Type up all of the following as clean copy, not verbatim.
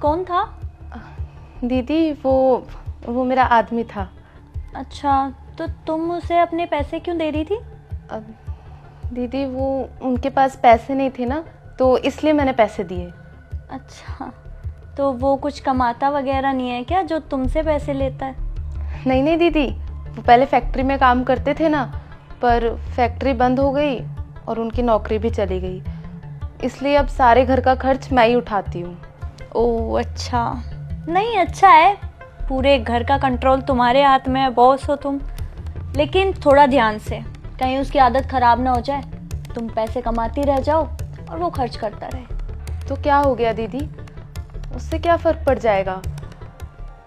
कौन था? दीदी वो मेरा आदमी था। अच्छा, तो तुम उसे अपने पैसे क्यों दे रही थी? दीदी वो उनके पास पैसे नहीं थे ना, तो इसलिए मैंने पैसे दिए। अच्छा, तो वो कुछ कमाता वगैरह नहीं है क्या जो तुमसे पैसे लेता है? नहीं नहीं दीदी, वो पहले फैक्ट्री में काम करते थे ना, पर फैक्ट्री बंद हो गई और उनकी नौकरी भी चली गई, इसलिए अब सारे घर का खर्च मैं ही उठाती हूँ। ओह अच्छा, नहीं अच्छा है, पूरे घर का कंट्रोल तुम्हारे हाथ में है, बॉस हो तुम। लेकिन थोड़ा ध्यान से, कहीं उसकी आदत ख़राब ना हो जाए, तुम पैसे कमाती रह जाओ और वो खर्च करता रहे। तो क्या हो गया दीदी, उससे क्या फ़र्क पड़ जाएगा?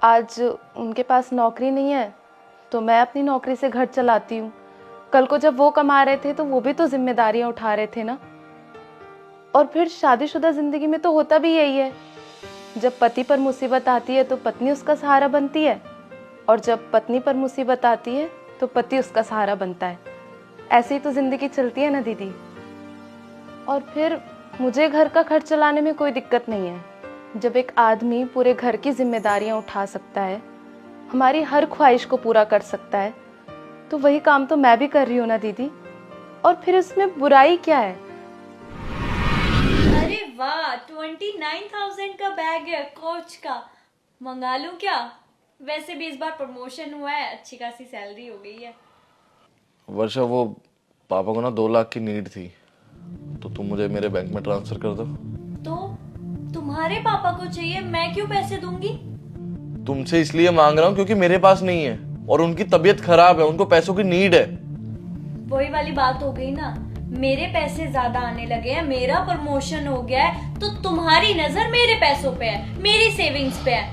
आज उनके पास नौकरी नहीं है तो मैं अपनी नौकरी से घर चलाती हूँ। कल को जब वो कमा रहे थे तो वो भी तो जिम्मेदारियाँ उठा रहे थे ना। और फिर शादीशुदा ज़िंदगी में तो होता भी यही है, जब पति पर मुसीबत आती है तो पत्नी उसका सहारा बनती है, और जब पत्नी पर मुसीबत आती है तो पति उसका सहारा बनता है। ऐसे ही तो ज़िंदगी चलती है ना दीदी। और फिर मुझे घर का खर्च चलाने में कोई दिक्कत नहीं है। जब एक आदमी पूरे घर की जिम्मेदारियां उठा सकता है, हमारी हर ख्वाहिश को पूरा कर सकता है, तो वही काम तो मैं भी कर रही हूँ ना दीदी। और फिर इसमें बुराई क्या है? अरे वाह, 29,000 का बैग है कोच का, मंगा लूं क्या? वैसे भी इस बार प्रमोशन हुआ है, अच्छी खासी सैलरी हो गई है। वर्षा, वो पापा को ना 2 लाख की नीड थी, तो तुम मुझे मेरे बैंक में ट्रांसफर कर दो। तो तुम्हारे पापा को चाहिए, मैं क्यों पैसे दूंगी? तुमसे इसलिए मांग रहा हूँ क्योंकि मेरे पास नहीं है और उनकी तबीयत खराब है, उनको पैसों की नीड है। वही वाली बात हो गई ना, मेरे पैसे ज्यादा आने लगे हैं, मेरा प्रमोशन हो गया है, तो तुम्हारी नजर मेरे पैसों पे है, मेरी सेविंग्स पे है।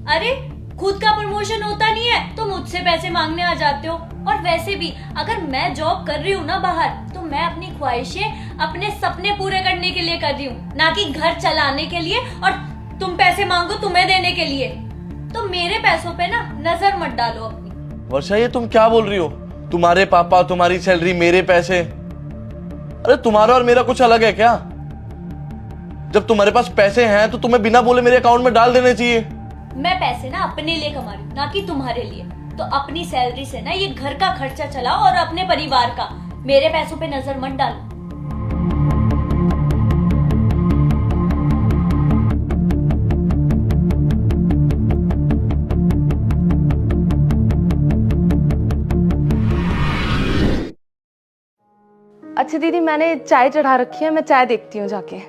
अरे खुद का प्रमोशन होता नहीं है तो मुझसे पैसे मांगने आ जाते हो। और वैसे भी अगर मैं जॉब कर रही हूँ ना बाहर, तो मैं अपनी ख्वाहिशें, अपने सपने पूरे करने के लिए कर रही हूँ, ना कि घर चलाने के लिए और तुम पैसे मांगो तुम्हें देने के लिए। तो मेरे पैसों पे ना नजर मत डालो अपनी। वर्षा, ये तुम क्या बोल रही हो? तुम्हारे पापा, तुम्हारी सैलरी, मेरे पैसे। अरे तुम्हारा और मेरा कुछ अलग है क्या? जब तुम्हारे पास पैसे हैं तो तुम्हें बिना बोले मेरे अकाउंट में डाल देने चाहिए। मैं पैसे ना अपने लिए कमा रही हूँ, ना कि तुम्हारे लिए। तो अपनी सैलरी से ना ये घर का खर्चा चलाओ और अपने परिवार का, मेरे पैसों पे नजर मत डालो। अच्छा दीदी, मैंने चाय चढ़ा रखी है, मैं चाय देखती हूँ जाके।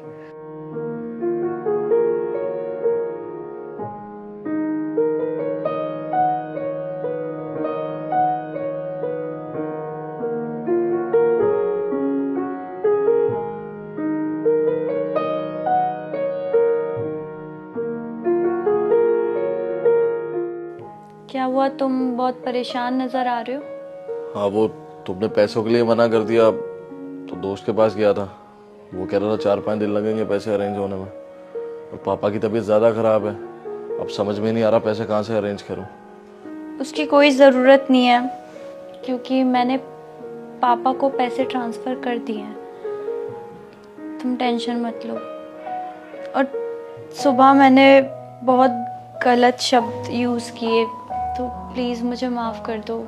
क्या हुआ, तुम बहुत परेशान नजर आ रहे हो? हाँ, वो तुमने पैसों के लिए मना कर दिया तो दोस्त के पास गया था। वो कह रहा था 4-5 दिन लगेंगे पैसे अरेंज होने में, और पापा की तबीयत ज़्यादा ख़राब है। अब समझ में नहीं आ रहा पैसे कहाँ से अरेंज करूँ। उसकी कोई ज़रूरत नहीं है, क्योंकि मैंने पापा को पैसे ट्रांसफ़र कर दिए हैं, तुम टेंशन मत लो। और सुबह मैंने बहुत गलत शब्द यूज़ किए, तो प्लीज़ मुझे माफ़ कर दो।